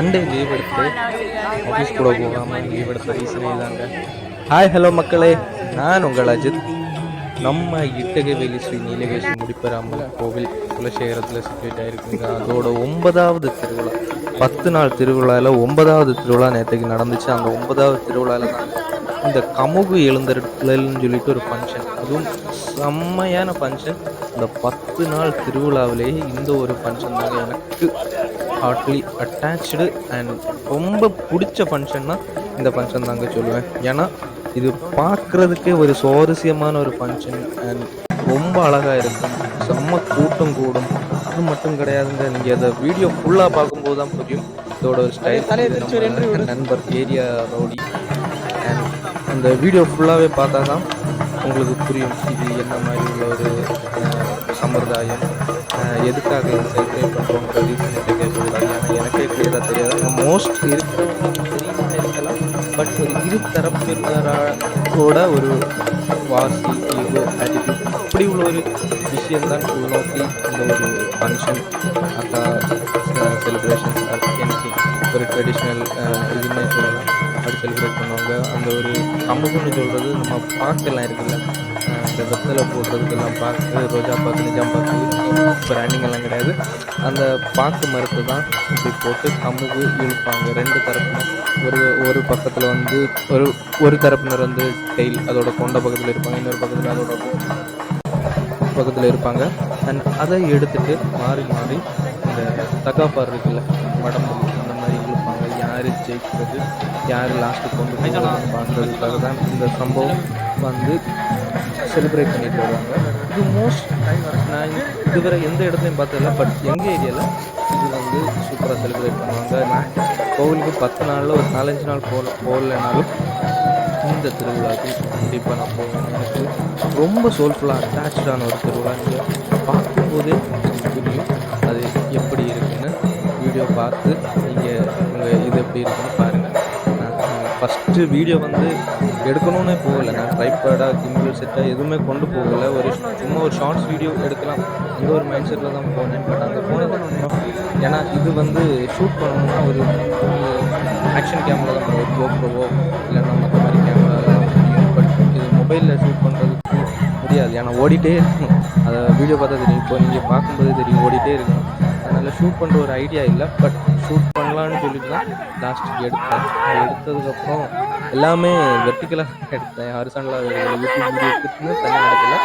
Monday leave எடுத்து office கூட போகாமல் லீவ் எடுத்த ரீசனே தாங்க. ஹாய் ஹலோ மக்களே, நான் உங்கள் அஜித். நம்ம இட்டகவேலி ஸ்ரீ நீலகேசி முடிப்பெறாமல் கோவில் குலசேகரத்தில் சிக்கேட் ஆகிருக்குங்க. அதோட 9வது திருவிழா, 10 நாள் திருவிழாவில் 9வது திருவிழா நேற்றுக்கு நடந்துச்சு. அந்த 9வது திருவிழாவில் தான் இந்த கமுகு எழுந்தருளல்னு சொல்லிட்டு ஒரு ஃபங்க்ஷன், அதுவும் செம்மையான ஃபங்க்ஷன். இந்த 10 நாள் திருவிழாவிலேயே இந்த ஒரு ஃபங்க்ஷன் தாங்க எனக்கு ஹார்ட்லி அட்டாச்சு அண்ட் ரொம்ப பிடிச்ச ஃபங்க்ஷன்னா இந்த ஃபங்க்ஷன் தாங்க சொல்லுவேன். ஏன்னா இது பார்க்குறதுக்கே ஒரு சுவாரஸ்யமான ஒரு ஃபங்க்ஷன் அண்ட் ரொம்ப அழகாக இருக்கும். செம்ம கூட்டம் கூடும். அது மட்டும் கிடையாதுங்க, நீங்கள் அதை வீடியோ ஃபுல்லாக பார்க்கும்போது தான் புரியும் இதோட ஒரு ஸ்டைல். நண்பர் ஏரியா ரவுடி அண்ட் அந்த வீடியோ ஃபுல்லாகவே பார்த்தா தான் உங்களுக்கு புரியும் இது என்ன மாதிரி உள்ள ஒரு சம்பிரதாயம், எதுக்காக இது செலிப்ரேட் பண்ணுறோங்கிற ரீசன் கேட்கக்கூடாது. ஏன்னா எனக்கே கிளியராக தெரியாது. மோஸ்ட் இருக்கிறவங்க தெரியுமா இருக்கலாம், பட் ஒரு இரு தரப்பினரோட ஒரு வாசி, ஈகோ, ஆட்டிடியூட் அப்படி உள்ள ஒரு விஷயம்தான் உள்நோக்கி இந்த ஒரு ஃபங்க்ஷன் அக்கா செலிப்ரேஷன்ஸ் எனக்கு ஒரு ட்ரெடிஷ்னல் இதுன்னே சொல்லலாம். அப்படி செலிப்ரேட் பண்ணுவாங்க. அந்த ஒரு கமுகுன்னு சொல்கிறது நம்ம பாக்கெல்லாம் இருக்குல்ல, இந்த வெத்தலை போடுறதுக்கெல்லாம் பாக்கு, ரோஜா பாக்கு, நிஜாம் பாக்கு, பிராண்டிங் எல்லாம் கிடையாது. அந்த பாக்கு மரத்தை தான் இப்படி போட்டு கமுகு இழுப்பாங்க. 2 தரப்பினர் ஒரு பக்கத்தில் வந்து ஒரு தரப்பினர் வந்து டெய்ல் அதோட கொண்ட பக்கத்தில் இருப்பாங்க, இன்னொரு பக்கத்தில் அதோட பக்கத்தில் இருப்பாங்க. அண்ட் அதை எடுத்துகிட்டு மாறி மாறி இந்த தக்காப்பார் இருக்குல்ல, வடம்புலி, அந்த மாதிரி இழுப்பாங்க. யார் ஜெயிக்கிறது, யார் லாஸ்ட்டு கொண்டு பார்க்குறதுக்காக தான் இந்த சம்பவம் வந்து செலிப்ரேட் பண்ணிட்டு வருவாங்க. இது மோஸ்ட் நான் இதுவரை எந்த இடத்துலையும் பார்த்ததில்ல, பட் எங்கள் ஏரியாவில் இது வந்து சூப்பராக செலிப்ரேட் பண்ணுவாங்க. நான் கோவிலுக்கு 10 நாளில் ஒரு 4-5 நாள் போகலைனாலும் இந்த திருவிழாவுக்கு கண்டிப்பாக நான் போவேன். எனக்கு ரொம்ப சோல்ஃபுல்லாக அட்டாச்சான ஒரு திருவிழா. நீங்கள் பார்க்கும்போதே புரியும் அது எப்படி இருக்குன்னு. வீடியோ பார்த்து நீங்கள் இது எப்படி இருக்குன்னு பாருங்கள். ஃபஸ்ட்டு வீடியோ வந்து எடுக்கணும்னே போகலை, நான் ட்ரைபேடாக கிம்பிள் செட்டாக எதுவுமே கொண்டு போகலை. சும்மா ஒரு ஷார்ட்ஸ் வீடியோ எடுக்கலாம் அந்த ஒரு மைண்ட் செட்டில் தான் போனேன். பட் அந்த ஃபோனில் தான், ஏன்னா இது வந்து ஷூட் பண்ணணும்னா ஒரு ஆக்ஷன் கேமரா தான், ஒரு கோப்ரோவோ இல்லைன்னா மற்ற மாதிரி கேமரா தான் முடியும். பட் இது மொபைலில் ஷூட் பண்ணுறதுக்கு முடியாது, ஏன்னா ஓடிட்டே இருக்கணும். அதை வீடியோ பார்த்தா தெரியும், இப்போ நீங்கள் பார்க்கும்போதே தெரியும் ஓடிட்டே இருக்கணும். அதனால் ஷூட் பண்ணுற ஒரு ஐடியா இல்லை. பட் ஷூட் பண்ணலான்னு சொல்லிட்டு தான் லாஸ்ட்டுக்கு எடுத்தேன். எடுத்ததுக்கப்புறம் எல்லாமே வெர்டிக்கலாக எடுத்தேன், ஹாரிசாண்டலாக யூடியூப் வீடியோ எடுத்துன்னு தனி நடக்கல.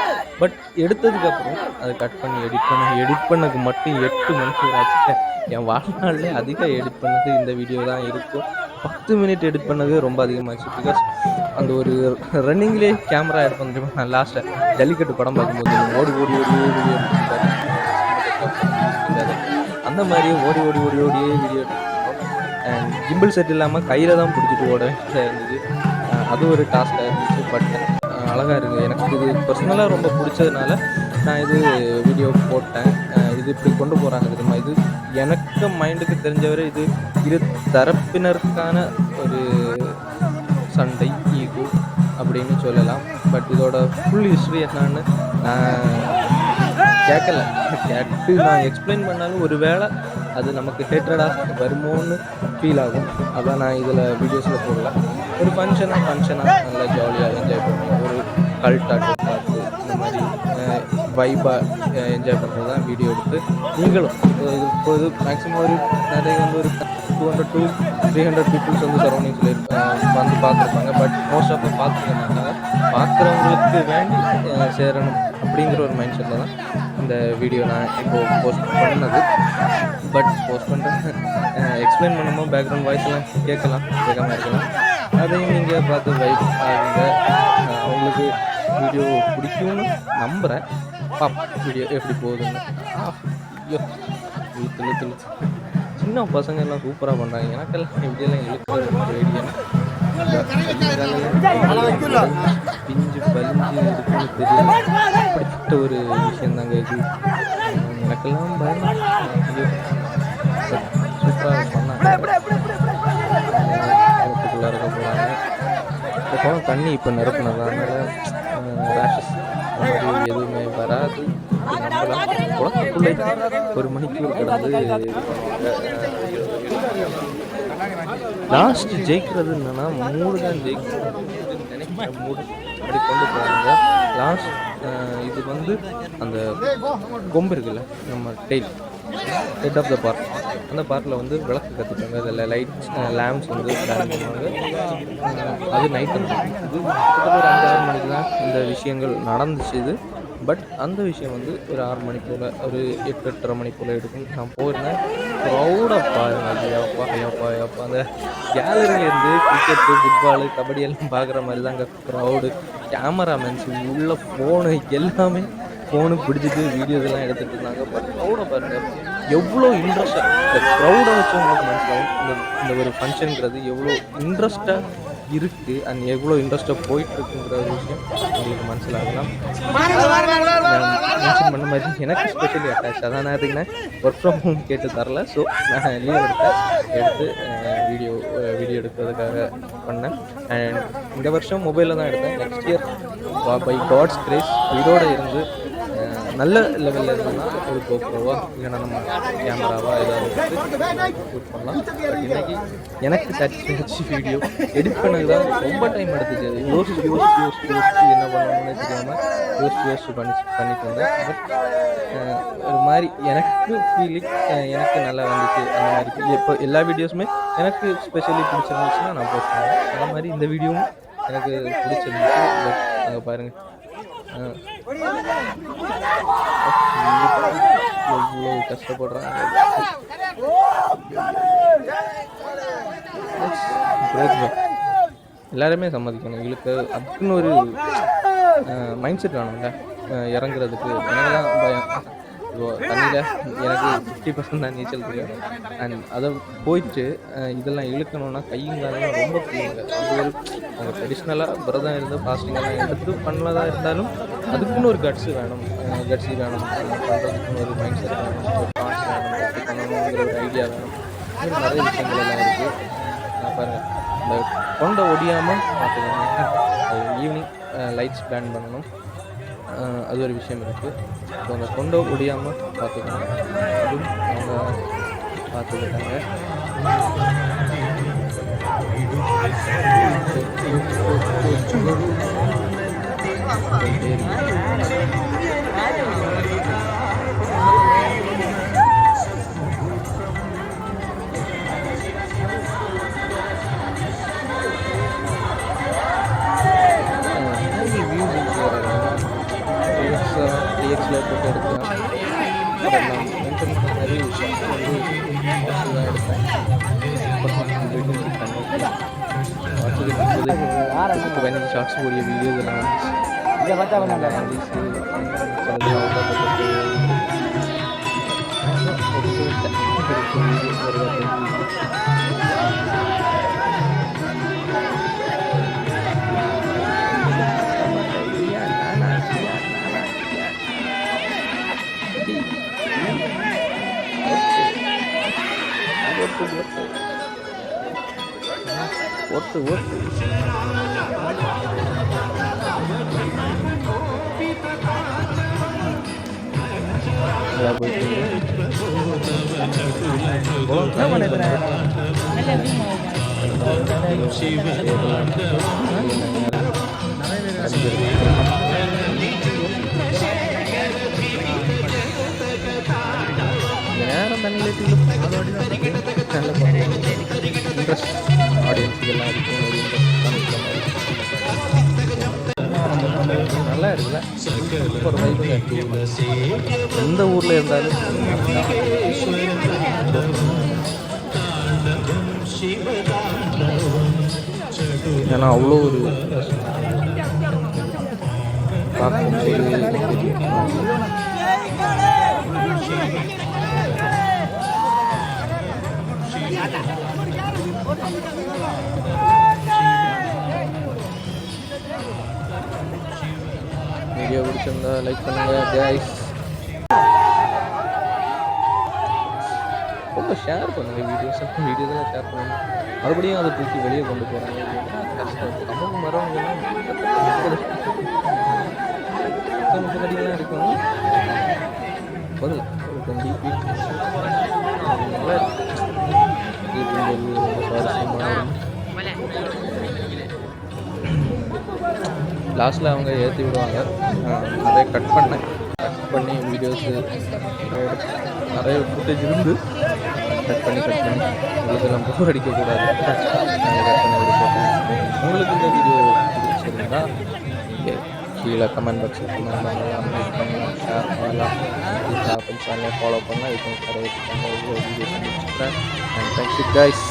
பட் எடுத்ததுக்கப்புறம் அதை கட் பண்ணி எடிட் பண்ணதுக்கு மட்டும் 8 மணிக்கூர் ஆச்சு. என் வாழ்நாளிலே அதிகம் எடிட் பண்ணது இந்த வீடியோ தான் இருக்கும். 10 மினிட் எடிட் பண்ணது ரொம்ப அதிகமாகிடுச்சு. பிகாஸ் அந்த ஒரு ரன்னிங்லேயே கேமரா எடுப்பேன் தெரியுமா. நான் லாஸ்ட்டில் ஜல்லிக்கட்டு படம் பார்க்கும்போது ஓடி வீடியோ அந்த மாதிரியே ஓடியே வீடியோ எடுத்துருக்கோம். அண்ட் கிம்பிள் செட் இல்லாமல் கையில் தான் பிடிச்சிட்டு ஓட இருந்தது. அது ஒரு டாஸ்காக இருந்துச்சு. பட் அழகாக இருக்குது. எனக்கு இது பர்சனலாக ரொம்ப பிடிச்சதுனால நான் இது வீடியோ போட்டேன். இது இப்படி கொண்டு போகிறாங்க தெரியுமா, இது எனக்கு மைண்டுக்கு தெரிஞ்சவரை இது இரு தரப்பினருக்கான ஒரு சண்டை, ஈகோ அப்படின்னு சொல்லலாம். பட் இதோட ஃபுல் ஹிஸ்ட்ரி என்னன்னு கேட்கல, கேட்டு நான் எக்ஸ்பிளைன் பண்ணாலும் ஒரு வேளை அது நமக்கு ஹேட்ரடாக வருமோன்னு ஃபீல் ஆகும். அதான் நான் இதில் வீடியோஸில் போடல. ஒரு ஃபங்க்ஷனாக நல்லா ஜாலியாக என்ஜாய் பண்ணி ஒரு கல்ட்டாக பார்த்து இந்த மாதிரி வைபாக என்ஜாய் பண்ணுறது தான் வீடியோ எடுத்து நீங்களும் இப்போது மேக்ஸிமம் ஒரு நிறைய வந்து ஒரு 200 to 300 பீப்புள்ஸ் வந்து சரௌண்டிங்ஸில் வந்து பார்த்துருப்பாங்க. பட் மோஸ்ட் ஆஃப் பார்த்துக்க மாட்டாங்க. பார்க்குறவங்களுக்கு வேண்டி சேரணும் அப்படிங்கிற ஒரு மைண்ட் செட்டில் தான் இந்த வீடியோ நான் இப்போது போஸ்ட் பண்ணது. பட் போஸ்ட் பண்ணுறது எக்ஸ்பிளைன் பண்ணும்போது பேக்ரவுண்ட் வாய்ஸ் எல்லாம் கேட்காம இருக்கலாம். அதையும் நீங்கள் பார்த்து வைப் ஆகுங்க. அவங்களுக்கு வீடியோ பிடிக்கும்னு நம்புகிறேன். வீடியோ எப்படி போகுதுன்னு. ஐயோ இழுத்து சின்ன பசங்க எல்லாம் சூப்பராக பண்ணுறாங்க. எனக்கெல்லாம் இப்படியெல்லாம் இழுக்கிறது ரேடியன் பிஞ்சு பலிஞ்சு இருக்குன்னு தெரியல. அப்படிப்பட்ட ஒரு விஷயந்தாங்க இது. எனக்கெல்லாம் பயம். சூப்பராக பண்ணாங்க. குளத்துக்குள்ளே இருக்க போகிறாங்க. இந்த குளம் தண்ணி இப்போ நிரப்புனதுனால ரேஷஸ் அந்த மாதிரி எதுவுமே வராது. குளத்துக்குள்ளே 1 மணிக்கூர் கிடந்து இது பண்ணுவாங்க. லாஸ்ட் ஜெயிக்கிறது என்னன்னா மூடு தான் ஜெயிக்கிறது நினைக்கிற மூடு அப்படி கொண்டு போகிறாங்க. லாஸ்ட் இது வந்து அந்த கொம்பு இருக்குல்ல, நம்ம tail head of the park, அந்த பார்க்கில் வந்து விளக்கு கற்றுப்பாங்க. அதில் லைட்ஸ் லேம்ப்ஸ் வந்து பிளான் பண்ணுவாங்க. அது நைட் இது கிட்டத்தட்ட ஒரு 5-6 மணிக்கு தான் இந்த விஷயங்கள் நடந்துச்சு. இது பட் அந்த விஷயம் வந்து ஒரு 6 மணி போல், ஒரு 8-8:30 மணி போல் எடுக்கும். நான் போயிருந்தேன். க்ரௌடாக பாருங்க, ஐயாப்பா ஐயாப்பா ஐயாப்பா. அந்த கேலரியிலேருந்து கிரிக்கெட்டு, ஃபுட்பாலு, கபடி எல்லாம் பார்க்குற மாதிரி தான் அங்கே க்ரௌடு. கேமராமேன்ஸ் உள்ள ஃபோனு எல்லாமே ஃபோனு பிடிச்சிட்டு வீடியோஸ் எல்லாம் எடுத்துகிட்டு இருந்தாங்க. பட் க்ரௌடை பாருங்கள் எவ்வளோ இன்ட்ரெஸ்டாக, இந்த க்ரௌடை வச்சு உங்களுக்கு மனசிலாகும் இந்த ஒரு ஃபங்க்ஷனுங்கிறது எவ்வளோ இன்ட்ரெஸ்ட்டாக இருக்குது அண்ட் எவ்வளோ இன்ட்ரெஸ்ட்டாக போயிட்டுருக்குங்கிற ஒரு விஷயம் உங்களுக்கு மனசிலாகலாம். மென்ஷன் பண்ண மாதிரி எனக்கு ஸ்பெஷலி அட்டாச். அதான் நான் பார்த்தீங்கன்னா ஒர்க் ஃப்ரம் ஹோம் கேட்டு தரல. ஸோ நான் லீவ் எடுத்து வீடியோ எடுக்கிறதுக்காக பண்ணேன். அண்ட் இந்த வருஷம் மொபைலில் தான் எடுத்தேன். Next year by God's grace உயிரோடு இருந்து நல்ல லெவலில் இருந்ததுன்னா ஒரு கோப்ரோவா இல்லைன்னா நம்ம கேமராவா ஏதாவது ஷூட் பண்ணலாம். பட் இன்றைக்கி எனக்கு சாட்டிஸ்ஃபை வீடியோ எடிட் பண்ணது தான் ரொம்ப டைம் எடுத்துச்சு. அது யோசிச்சு என்ன பண்ணணும்னு தெரியாமல் யோசிச்சு பண்ணிட்டு இருந்தேன். பட் ஒரு மாதிரி எனக்கு ஃபீலிங் எனக்கு நல்லா வந்துச்சு. அந்த மாதிரி இப்போ எல்லா வீடியோஸுமே எனக்கு ஸ்பெஷலி பிடிச்சிருந்துச்சுன்னா நான் போஸ்ட் பண்ணுவேன். அந்த மாதிரி இந்த வீடியோவும் எனக்கு பிடிச்சிருந்துச்சு. பட் அங்கே பாருங்கள் எவ்வளோ கஷ்டப்படுறாங்க. எல்லாருமே சம்மதிக்கணும். இவளுக்கு அதுக்குன்னு ஒரு மைண்ட் செட் வேணும்ல இறங்குறதுக்கு. எனக்குலாம் பயம். தண்ணியில் எனக்கு 50% தான் நீச்சல் தெரியும். அண்ட் அதை போயிட்டு இதெல்லாம் இழுக்கணும்னா கையும் காலெல்லாம் ரொம்ப பிள்ளைங்க. அது ஒரு அவங்க ட்ரெடிஷ்னலாக விரதம் இருந்து ஃபாஸ்டிங்கெல்லாம் எடுத்து பண்ணதாக இருந்தாலும் அதுக்குன்னு ஒரு கட்ஸு வேணும். பண்ணுறதுக்குன்னு ஒரு மைண்ட் செட் வேணும், ஒரு கான்ஸ் வேணும், எப்படி பண்ணணுங்கிற ஒரு ஐடியா வேணும். இது நிறைய விஷயங்கள் எல்லாம் இருக்குது. பாருங்கள், இந்த கொண்டை ஒடியாமல் பார்த்துக்கோங்க. ஈவினிங் லைட்ஸ் பிளான் பண்ணணும். அது ஒரு விஷயம் இருக்குது. ஸோ அந்த கொண்டை ஒடியாமல் பார்த்துக்கணும். அதுவும் அவங்க பார்த்துக்கிட்டாங்க. டிஎக்ஸில் போட்டு எடுக்கலாம். அதெல்லாம் மெயின்டைன் பண்ண நிறைய விஷயம் வந்து வாட்சில் தான் எடுத்தேன். வாட்சுக்கு 15 ஷார்ட்ஸ் கூடிய வீடியோ இதெல்லாம் ஓட்டு நேரம் தண்ணியில் நல்ல இன்ட்ரெஸ்ட் ஆடியன்ஸுக்கு எல்லாம் இருக்கும். ஒரு இன்ட்ரெஸ்ட் நல்லா இருக்குல்ல, சூப்பர் வைப்புங்க. எந்த ஊரில் இருந்தாலும் ஏன்னா அவ்வளோ ஒரு வீடியோ பிடிச்சிருந்தா லைக் பண்ணுங்க கைஸ். ரொம்ப ஷேர் பண்ணுங்க வீடியோஸெல்லாம் ஷேர் பண்ணுங்க. மறுபடியும் அதை தூக்கி வெளியே கொண்டு போகிறாங்க. கஷ்டம். நமக்கு மரவங்கெல்லாம் கடிலாம் இருக்கும். பதில் ஒரு 20 ஃபீட் நல்லா இருக்கு. லாஸ்ட்டில் அவங்க ஏற்றி விடுவாங்க. நிறைய கட் பண்ணி வீடியோஸு நிறைய ஃபுட்டேஜ் இருந்து கட் பண்ணி உங்களுக்கெல்லாம் போர் அடிக்கக்கூடாது. நாங்கள் கட் பண்ணி போட்டேன். உங்களுக்கு இந்த வீடியோ பிடிச்சிருந்தா நீங்கள் கீழே கமெண்ட் பாக்ஸில் கமெண்ட் பண்ணலாம், லைக் பண்ணலாம், ஷேர் பண்ணலாம். சேனலை ஃபாலோ பண்ணலாம். இப்போ நிறைய வீடியோஸ் முடிச்சுக்கிறேன். And thank you guys.